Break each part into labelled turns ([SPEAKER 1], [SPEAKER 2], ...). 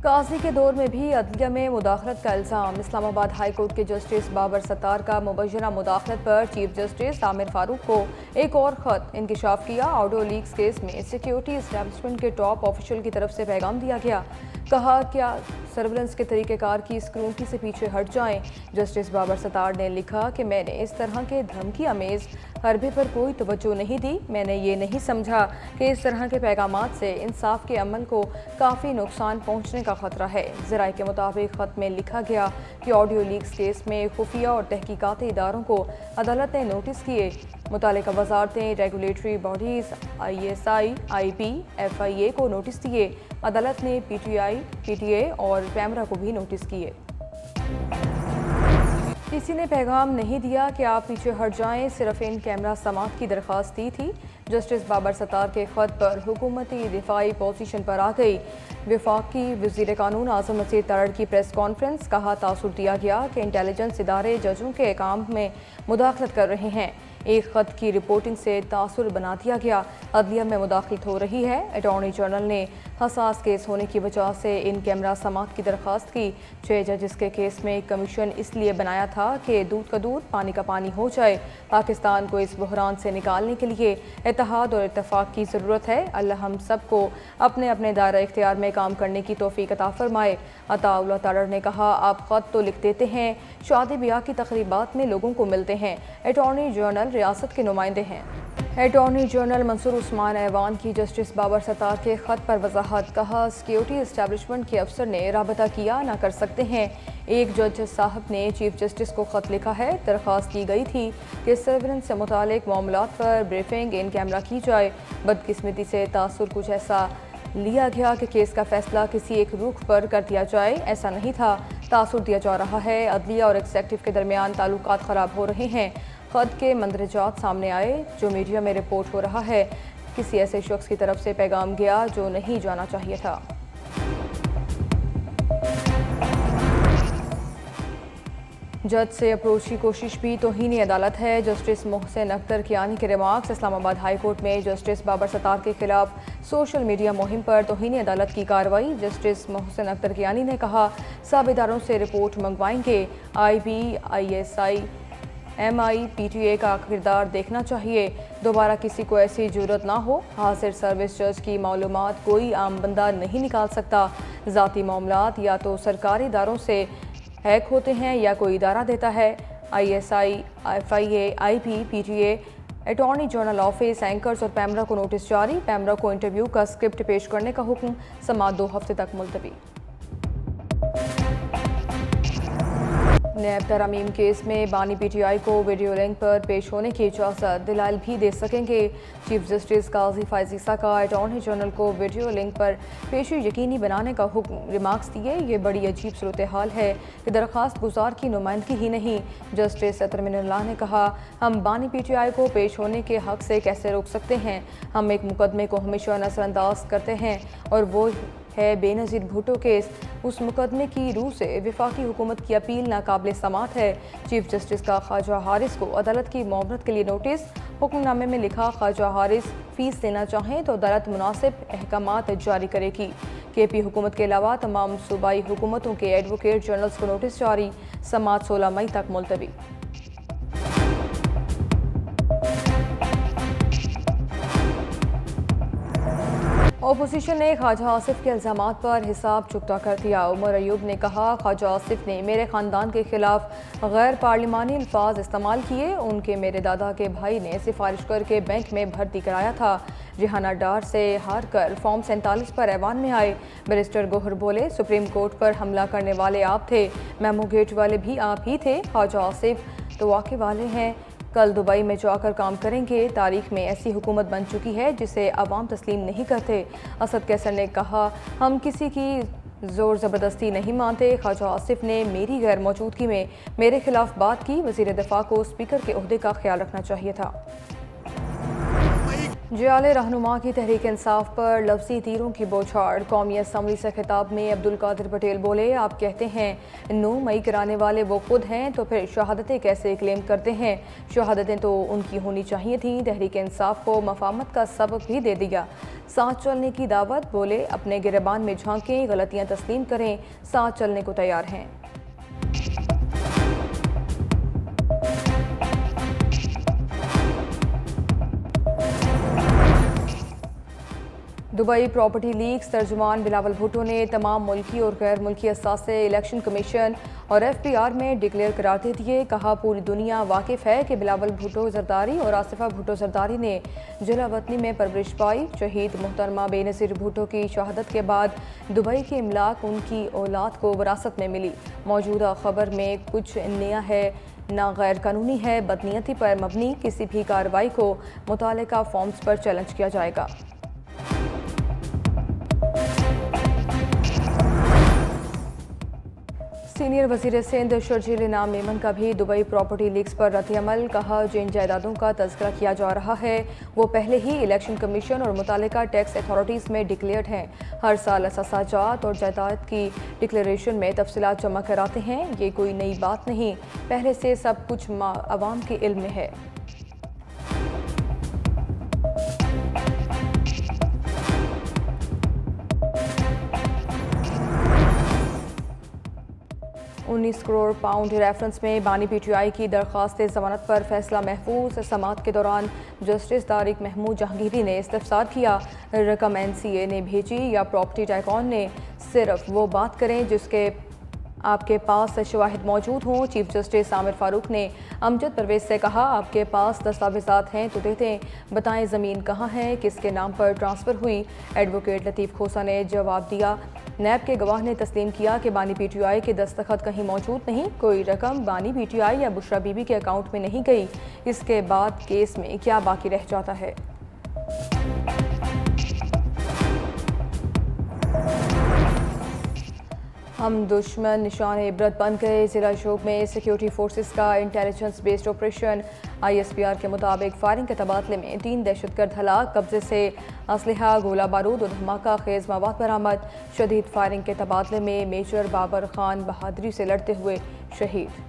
[SPEAKER 1] قاضی کے دور میں بھی عدلیہ میں مداخلت کا الزام۔ اسلام آباد ہائی کورٹ کے جسٹس بابر ستار کا مبینہ مداخلت پر چیف جسٹس عامر فاروق کو ایک اور خط انکشاف کیا۔ آڈیو لیکس کیس میں سیکیورٹی اسٹیبلشمنٹ کے ٹاپ آفیشل کی طرف سے پیغام دیا گیا۔ کہا کیا سرولنس کے طریقہ کار کی اسکروٹنی سے پیچھے ہٹ جائیں۔ جسٹس بابر ستار نے لکھا کہ میں نے اس طرح کے دھمکی آمیز حربے پر کوئی توجہ نہیں دی۔ میں نے یہ نہیں سمجھا کہ اس طرح کے پیغامات سے انصاف کے عمل کو کافی نقصان پہنچنے کا خطرہ ہے۔ ذرائع کے مطابق خط میں لکھا گیا کہ آڈیو لیکس کیس میں خفیہ اور تحقیقاتی اداروں کو عدالت نے نوٹس کیے۔ متعلقہ وزارتیں، regulatory bodies, ISI، IP، FIA کو نوٹس دیے۔ عدالت نے PTI، PTA اور پیمرا کو بھی نوٹس کیے۔ کسی نے پیغام نہیں دیا کہ آپ پیچھے ہٹ جائیں، صرف ان کیمرہ سماعت کی درخواست دی تھی۔ جسٹس بابر ستار کے خط پر حکومتی دفاعی پوزیشن پر آ گئی۔ وفاقی وزیر قانون اعظم نصیر ترڑ کی پریس کانفرنس۔ کہا تاثر دیا گیا کہ انٹیلیجنس ادارے ججوں کے کام میں مداخلت کر رہے ہیں۔ ایک خط کی رپورٹنگ سے تاثر بنا دیا گیا۔ عدلیہ میں مداخلت ہو رہی ہے۔ اٹارنی جنرل نے حساس کیس ہونے کی وجہ سے ان کیمرہ سماعت کی درخواست کی۔ 6 ججز کے کیس میں کمیشن اس لیے بنایا تھا کہ دودھ کا دودھ پانی کا پانی ہو جائے۔ پاکستان کو اس بحران سے نکالنے کے لیے اتحاد اور اتفاق کی ضرورت ہے۔ اللہ ہم سب کو اپنے اپنے دائرہ اختیار میں کام کرنے کی توفیق عطا فرمائے۔ عطا اللہ ترڑ نے کہا آپ خط تو لکھ دیتے ہیں، شادی بیاہ کی تقریبات میں لوگوں کو ملتے ہیں۔ اٹارنی جنرل ریاست کے نمائندے ہیں۔ اٹارنی جنرل منصور عثمان ایوان کی جسٹس بابر ستار کے خط پر وضاحت۔ کہا سیکیورٹی اسٹیبلشمنٹ کے افسر نے رابطہ کیا نہ کر سکتے ہیں۔ ایک جج صاحب نے چیف جسٹس کو خط لکھا ہے۔ درخواست کی گئی تھی کہ سرولنس سے متعلق معاملات پر بریفنگ ان کیمرہ کی جائے۔ بدقسمتی سے تاثر کچھ ایسا لیا گیا کہ کیس کا فیصلہ کسی ایک رخ پر کر دیا جائے، ایسا نہیں تھا۔ تاثر دیا جا رہا ہے، عدلیہ اور ایگزیکٹو کے درمیان تعلقات خراب ہو رہے ہیں۔ خط کے مندرجات سامنے آئے جو میڈیا میں رپورٹ ہو رہا ہے۔ کسی ایسے شخص کی طرف سے پیغام گیا جو نہیں جانا چاہیے تھا۔ جج سے اپروچ کی کوشش بھی توہین عدالت ہے۔ جسٹس محسن اختر کیانی کے ریمارکس۔ اسلام آباد ہائی کورٹ میں جسٹس بابر ستار کے خلاف سوشل میڈیا مہم پر توہین عدالت کی کارروائی۔ جسٹس محسن اختر کیانی نے کہا سب اداروں سے رپورٹ منگوائیں گے۔ IB، ISI، MI، PTA کا کردار دیکھنا چاہیے۔ دوبارہ کسی کو ایسی جرات نہ ہو۔ حاضر سروس جج کی معلومات کوئی عام بندہ نہیں نکال سکتا۔ ذاتی معاملات یا تو سرکاری اداروں سے ہیک ہوتے ہیں یا کوئی ادارہ دیتا ہے۔ ISI، FIA، IP، PTA، attorney general office, anchors اور پیمرا کو نوٹس جاری۔ پیمرا کو انٹرویو کا اسکرپٹ پیش کرنے کا حکم۔ سماعت 2 ہفتے تک ملتوی۔ نیب ترامیم کیس میں بانی PTI کو ویڈیو لنک پر پیش ہونے کی اجازت، دلائل بھی دے سکیں گے۔ چیف جسٹس قاضی فائز عیسیٰ کا اٹارنی جنرل کو ویڈیو لنک پر پیشی یقینی بنانے کا حکم۔ ریمارکس دیے یہ بڑی عجیب صورتحال ہے کہ درخواست گزار کی نمائندگی ہی نہیں۔ جسٹس اطہر من اللہ نے کہا ہم بانی PTI کو پیش ہونے کے حق سے کیسے روک سکتے ہیں؟ ہم ایک مقدمے کو ہمیشہ نظر انداز کرتے ہیں اور وہ ہے بے نظیر بھٹو کیس۔ اس مقدمے کی روح سے وفاقی حکومت کی اپیل ناقابل سماعت ہے۔ چیف جسٹس کا خواجہ حارث کو عدالت کی معاونت کے لیے نوٹس۔ حکم نامے میں لکھا خواجہ حارث فیس دینا چاہیں تو عدالت مناسب احکامات جاری کرے گی۔ KP حکومت کے علاوہ تمام صوبائی حکومتوں کے ایڈوکیٹ جنرلز کو نوٹس جاری۔ سماعت 16 مئی تک ملتوی۔ اپوزیشن نے خواجہ آصف کے الزامات پر حساب چکتا کر دیا۔ عمر ایوب نے کہا خواجہ آصف نے میرے خاندان کے خلاف غیر پارلیمانی الفاظ استعمال کیے۔ ان کے میرے دادا کے بھائی نے سفارش کر کے بینک میں بھرتی کرایا تھا۔ ریحانہ ڈار سے ہار کر فارم 47 پر ایوان میں آئے۔ بیرسٹر گوہر بولے سپریم کورٹ پر حملہ کرنے والے آپ تھے، میمو گیٹ والے بھی آپ ہی تھے۔ خواجہ آصف تو واقع والے ہیں، کل دبئی میں جا کر کام کریں گے۔ تاریخ میں ایسی حکومت بن چکی ہے جسے عوام تسلیم نہیں کرتے۔ اسد کیسر نے کہا ہم کسی کی زور زبردستی نہیں مانتے۔ خواجہ آصف نے میری غیر موجودگی میں میرے خلاف بات کی۔ وزیر دفاع کو اسپیکر کے عہدے کا خیال رکھنا چاہیے تھا۔ جعلی رہنما کی تحریک انصاف پر لفظی تیروں کی بوچھاڑ۔ قومی اسمبلی سے خطاب میں عبدالقادر پٹیل بولے آپ کہتے ہیں 9 مئی کرانے والے وہ خود ہیں تو پھر شہادتیں کیسے کلیم کرتے ہیں؟ شہادتیں تو ان کی ہونی چاہیے تھیں۔ تحریک انصاف کو مفاہمت کا سبق بھی دے دیا۔ ساتھ چلنے کی دعوت، بولے اپنے گریبان میں جھانکیں، غلطیاں تسلیم کریں، ساتھ چلنے کو تیار ہیں۔ دبئی پراپرٹی لیکس ترجمان بلاول بھٹو نے تمام ملکی اور غیر ملکی اثاثے الیکشن کمیشن اور ایف پی آر میں ڈکلیئر قرار دے دیے۔ کہا پوری دنیا واقف ہے کہ بلاول بھٹو زرداری اور آصفہ بھٹو زرداری نے جلا وطنی میں پرورش پائی۔ شہید محترمہ بے نظیر بھٹو کی شہادت کے بعد دبئی کی املاک ان کی اولاد کو وراثت میں ملی۔ موجودہ خبر میں کچھ نیا ہے نہ غیر قانونی ہے، بدنیتی پر مبنی کسی بھی کارروائی کو متعلقہ فارمز پر چیلنج کیا جائے گا۔ سینئر وزیر سندھ شرجیل انعام میمن کا بھی دبئی پراپرٹی لیکس پر رد عمل۔ کہا جن جائیدادوں کا تذکرہ کیا جا رہا ہے وہ پہلے ہی الیکشن کمیشن اور متعلقہ ٹیکس اتھارٹیز میں ڈکلیئرڈ ہیں۔ ہر سال اثاثہ جات اور جائیداد کی ڈکلیریشن میں تفصیلات جمع کراتے ہیں۔ یہ کوئی نئی بات نہیں، پہلے سے سب کچھ عوام کے علم میں ہے۔ £19 کروڑ ریفرنس میں بانی پی ٹی آئی کی درخواست ضمانت پر فیصلہ محفوظ۔ سماعت کے دوران جسٹس طارق محمود جہانگیری نے استفسار کیا، رقم این سی اے نے بھیجی یا پراپرٹی ٹائکون نے؟ صرف وہ بات کریں جس کے آپ کے پاس شواہد موجود ہوں۔ چیف جسٹس عامر فاروق نے امجد پرویز سے کہا، آپ کے پاس دستاویزات ہیں تو دے دیں، بتائیں زمین کہاں ہے، کس کے نام پر ٹرانسفر ہوئی؟ ایڈوکیٹ لطیف کھوسہ نے جواب دیا، نیب کے گواہ نے تسلیم کیا کہ بانی پی ٹی آئی کے دستخط کہیں موجود نہیں، کوئی رقم بانی پی ٹی آئی یا بشرا بی بی کے اکاؤنٹ میں نہیں گئی۔ اس کے بعد کیس میں کیا باقی رہ جاتا ہے؟ ہم دشمن نشان عبرت بن گئے۔ ضلع شوب میں سیکیورٹی فورسز کا intelligence based operation. I S P R کے مطابق فائرنگ کے تبادلے میں 3 دہشت گرد ہلاک، قبضے سے اسلحہ، گولہ بارود اور دھماکہ خیز مواد برآمد۔ شدید فائرنگ کے تبادلے میں میجر بابر خان بہادری سے لڑتے ہوئے شہید۔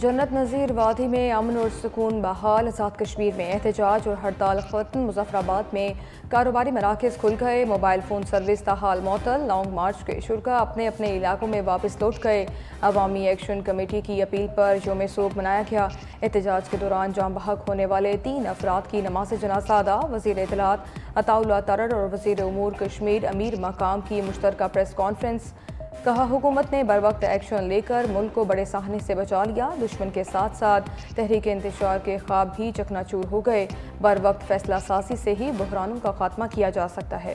[SPEAKER 1] جنت نظیر وادی میں امن اور سکون بحال۔ آزاد کشمیر میں احتجاج اور ہڑتال ختم۔ مظفر آباد میں کاروباری مراکز کھل گئے، موبائل فون سروس تاحال معطل۔ لانگ مارچ کے شرکاء اپنے اپنے علاقوں میں واپس لوٹ گئے۔ عوامی ایکشن کمیٹی کی اپیل پر یوم سوگ منایا گیا۔ احتجاج کے دوران جاں بحق ہونے والے 3 افراد کی نماز جنازہ ادا۔ وزیر اطلاعات عطاء اللہ ترڑ اور وزیر امور کشمیر امیر مقام کی مشترکہ پریس کانفرنس۔ کہا حکومت نے بروقت ایکشن لے کر ملک کو بڑے سانحے سے بچا لیا۔ دشمن کے ساتھ ساتھ تحریک انتشار کے خواب بھی چکنا چور ہو گئے۔ بروقت فیصلہ سازی سے ہی بحرانوں کا خاتمہ کیا جا سکتا ہے۔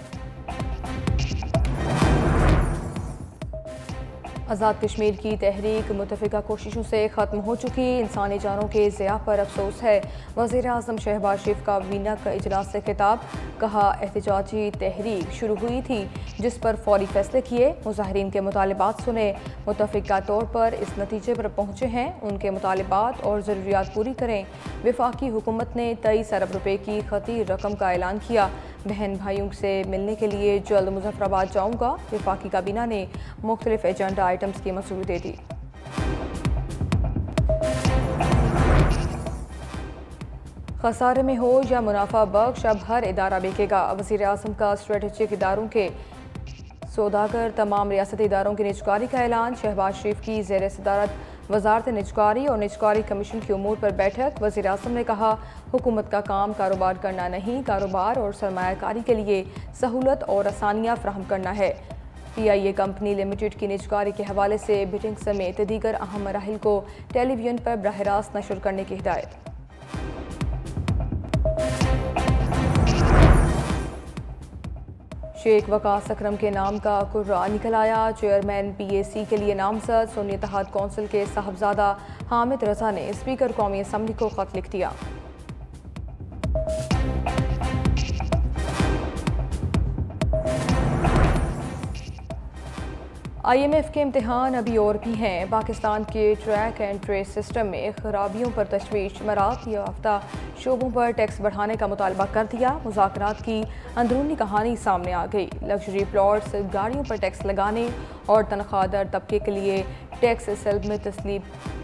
[SPEAKER 1] آزاد کشمیر کی تحریک متفقہ کوششوں سے ختم ہو چکی، انسانی جانوں کے ضیاع پر افسوس ہے۔ وزیر اعظم شہباز شریف کا وینا کا اجلاس سے خطاب۔ کہا احتجاجی تحریک شروع ہوئی تھی جس پر فوری فیصلے کیے، مظاہرین کے مطالبات سنے، متفقہ طور پر اس نتیجے پر پہنچے ہیں، ان کے مطالبات اور ضروریات پوری کریں۔ وفاقی حکومت نے 23 ارب روپے کی خطیر رقم کا اعلان کیا۔ بہن بھائیوں سے ملنے کے لیے جلد مظفر آباد جاؤں گا۔ وفاقی کابینہ نے مختلف ایجنڈا آئٹمز کی منظوری دے دی۔ خسارے میں ہو یا منافع بخش، اب ہر ادارہ بیکے گا۔ وزیر اعظم کا اسٹریٹجک اداروں کے سوداگر تمام ریاستی اداروں کی نجکاری کا اعلان۔ شہباز شریف کی زیر صدارت وزارت نجکاری اور نجکاری کمیشن کی امور پر بیٹھک۔ وزیر اعظم نے کہا حکومت کا کام کاروبار کرنا نہیں، کاروبار اور سرمایہ کاری کے لیے سہولت اور آسانیاں فراہم کرنا ہے۔ پی آئی اے کمپنی لمیٹڈ کی نجکاری کے حوالے سے بڈنگ سمیت دیگر اہم مراحل کو ٹیلی ویژن پر براہ راست نشر کرنے کی ہدایت۔ شیخ وقاص اکرم کے نام کا قرعہ نکل آیا۔ چیئرمین پی اے سی کے لیے نامزد سنی اتحاد کونسل کے صاحبزادہ حامد رضا نے اسپیکر قومی اسمبلی کو خط لکھ دیا۔ آئی ایم ایف کے امتحان ابھی اور بھی ہیں۔ پاکستان کے ٹریک اینڈ ٹریس سسٹم میں خرابیوں پر تشویش، مراعات یافتہ شعبوں پر ٹیکس بڑھانے کا مطالبہ کر دیا۔ مذاکرات کی اندرونی کہانی سامنے آ گئی۔ لگژری پلاٹس، گاڑیوں پر ٹیکس لگانے اور تنخواہ در طبقے کے لیے ٹیکس سلب میں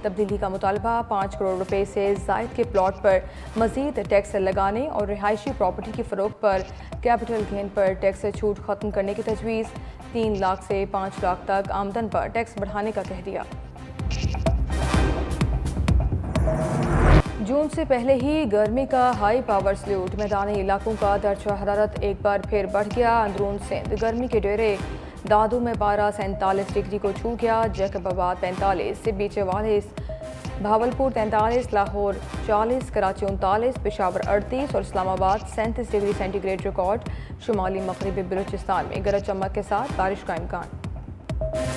[SPEAKER 1] تبدیلی کا مطالبہ 5 کروڑ روپے سے زائد کے پلاٹ پر مزید ٹیکس لگانے اور رہائشی پراپرٹی کی فروخت پر کیپٹل گین پر ٹیکس چھوٹ ختم کرنے کی تجویز 3 لاکھ سے 5 لاکھ تک آمدن پر ٹیکس بڑھانے کا کہہ دیا جون سے پہلے ہی گرمی کا ہائی پاور سلیوٹ میدانی علاقوں کا درجہ حرارت ایک بار پھر بڑھ گیا اندرون سندھ گرمی کے ڈیرے دادو میں پارہ 47 ڈگری کو چھو گیا جیکب آباد 45 سبی 44 بھاولپور 43 لاہور 40 کراچی 39 پشاور 38 اور اسلام آباد 37 ڈگری سینٹی گریڈ ریکارڈ شمالی مغربی بلوچستان میں گرج چمک کے ساتھ بارش کا امکان